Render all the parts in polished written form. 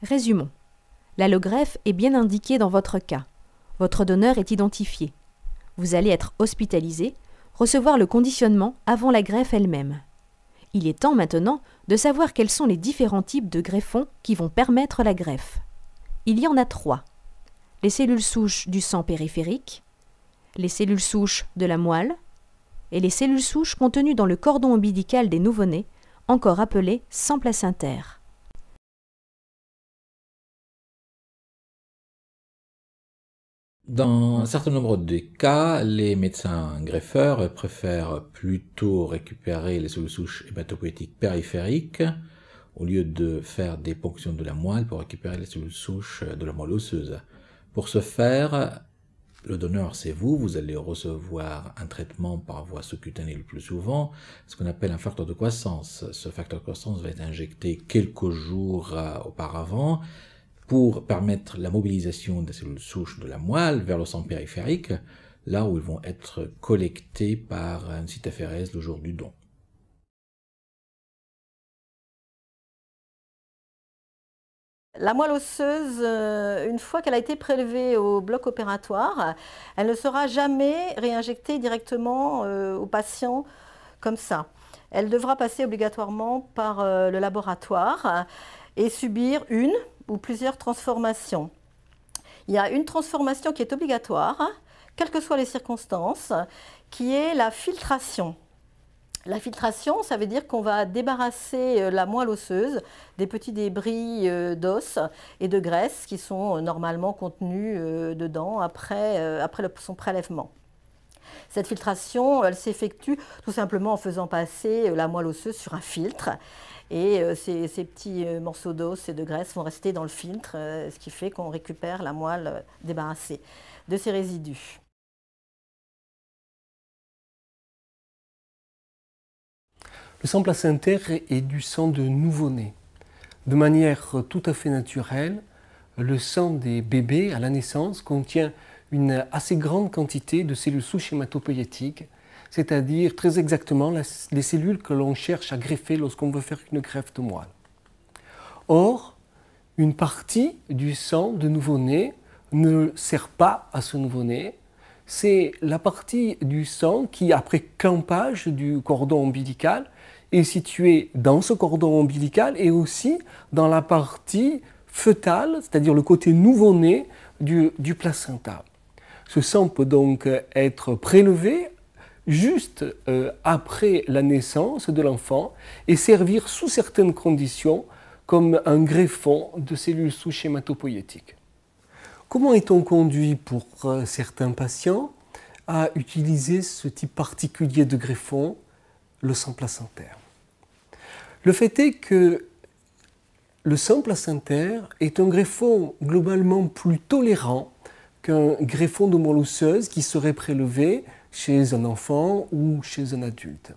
Résumons. L'allogreffe est bien indiquée dans votre cas. Votre donneur est identifié. Vous allez être hospitalisé, recevoir le conditionnement avant la greffe elle-même. Il est temps maintenant de savoir quels sont les différents types de greffons qui vont permettre la greffe. Il y en a 3. Les cellules souches du sang périphérique, les cellules souches de la moelle et les cellules souches contenues dans le cordon ombilical des nouveau-nés, encore appelé sang placentaire. Dans un certain nombre de cas, les médecins greffeurs préfèrent plutôt récupérer les cellules souches hématopoïétiques périphériques au lieu de faire des ponctions de la moelle pour récupérer les cellules souches de la moelle osseuse. Pour ce faire, le donneur, c'est vous, vous allez recevoir un traitement par voie sous-cutanée le plus souvent, ce qu'on appelle un facteur de croissance. Ce facteur de croissance va être injecté quelques jours auparavant pour permettre la mobilisation des cellules souches de la moelle vers le sang périphérique, là où ils vont être collectés par un cytaphérèse le jour du don. La moelle osseuse, une fois qu'elle a été prélevée au bloc opératoire, elle ne sera jamais réinjectée directement au patient comme ça. Elle devra passer obligatoirement par le laboratoire et subir une ou plusieurs transformations. Il y a une transformation qui est obligatoire, quelles que soient les circonstances, qui est la filtration. La filtration, ça veut dire qu'on va débarrasser la moelle osseuse des petits débris d'os et de graisse qui sont normalement contenus dedans après son prélèvement. Cette filtration, elle s'effectue tout simplement en faisant passer la moelle osseuse sur un filtre. Et ces petits morceaux d'os et de graisse vont rester dans le filtre, ce qui fait qu'on récupère la moelle débarrassée de ces résidus. Le sang placentaire est du sang de nouveau-né. De manière tout à fait naturelle, le sang des bébés à la naissance contient une assez grande quantité de cellules souches hématopoïétiques, c'est-à-dire très exactement les cellules que l'on cherche à greffer lorsqu'on veut faire une greffe de moelle. Or, une partie du sang de nouveau-né ne sert pas à ce nouveau-né. C'est la partie du sang qui, après clampage du cordon ombilical, est située dans ce cordon ombilical et aussi dans la partie fœtale, c'est-à-dire le côté nouveau-né du placenta. Ce sang peut donc être prélevé juste après la naissance de l'enfant et servir sous certaines conditions comme un greffon de cellules souches hématopoïétiques. Comment est-on conduit pour certains patients à utiliser ce type particulier de greffon, le sang placentaire? Le fait est que le sang placentaire est un greffon globalement plus tolérant qu'un greffon de moelle osseuse qui serait prélevé chez un enfant ou chez un adulte.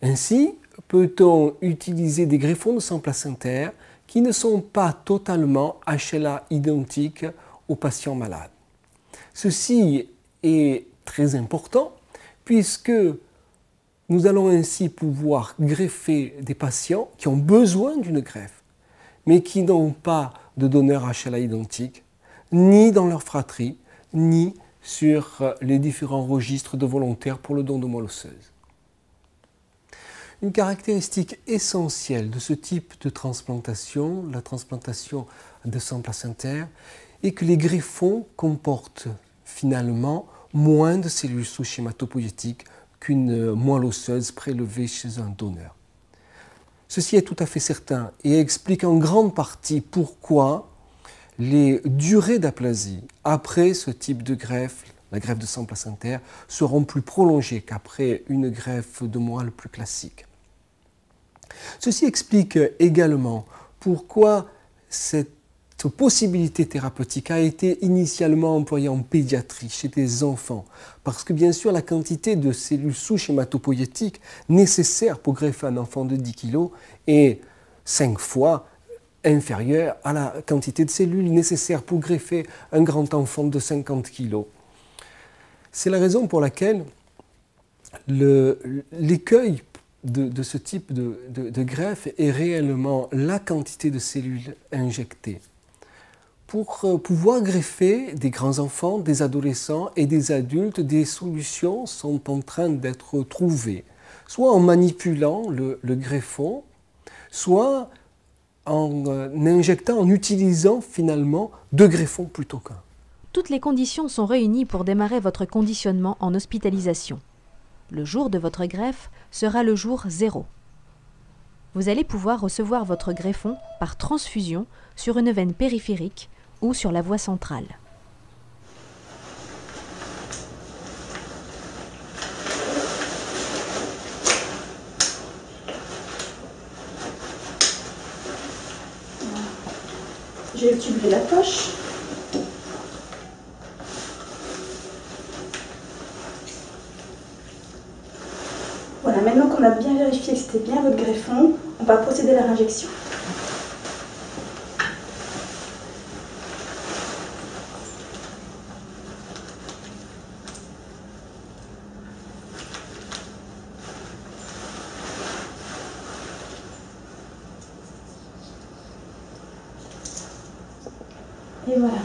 Ainsi, peut-on utiliser des greffons de sang placentaire qui ne sont pas totalement HLA identiques aux patients malades. Ceci est très important puisque nous allons ainsi pouvoir greffer des patients qui ont besoin d'une greffe, mais qui n'ont pas de donneur HLA identique, ni dans leur fratrie, ni sur les différents registres de volontaires pour le don de moelle osseuse. Une caractéristique essentielle de ce type de transplantation, la transplantation de sang placentaire, est que les greffons comportent finalement moins de cellules souches hématopoïétiques qu'une moelle osseuse prélevée chez un donneur. Ceci est tout à fait certain et explique en grande partie pourquoi les durées d'aplasie après ce type de greffe, la greffe de sang placentaire, seront plus prolongées qu'après une greffe de moelle plus classique. Ceci explique également pourquoi cette possibilité thérapeutique a été initialement employée en pédiatrie chez des enfants, parce que bien sûr la quantité de cellules souches hématopoïétiques nécessaire pour greffer un enfant de 10 kg est 5 fois inférieure à la quantité de cellules nécessaires pour greffer un grand enfant de 50 kg. C'est la raison pour laquelle l'écueil de ce type de greffe est réellement la quantité de cellules injectées. Pour pouvoir greffer des grands enfants, des adolescents et des adultes, des solutions sont en train d'être trouvées, soit en manipulant le greffon, soit en injectant, en utilisant finalement deux greffons plutôt qu'un. Toutes les conditions sont réunies pour démarrer votre conditionnement en hospitalisation. Le jour de votre greffe sera le jour 0. Vous allez pouvoir recevoir votre greffon par transfusion sur une veine périphérique ou sur la voie centrale. J'ai le tube de la poche. Voilà, maintenant qu'on a bien vérifié que c'était bien votre greffon, on va procéder à la réinjection. Et voilà.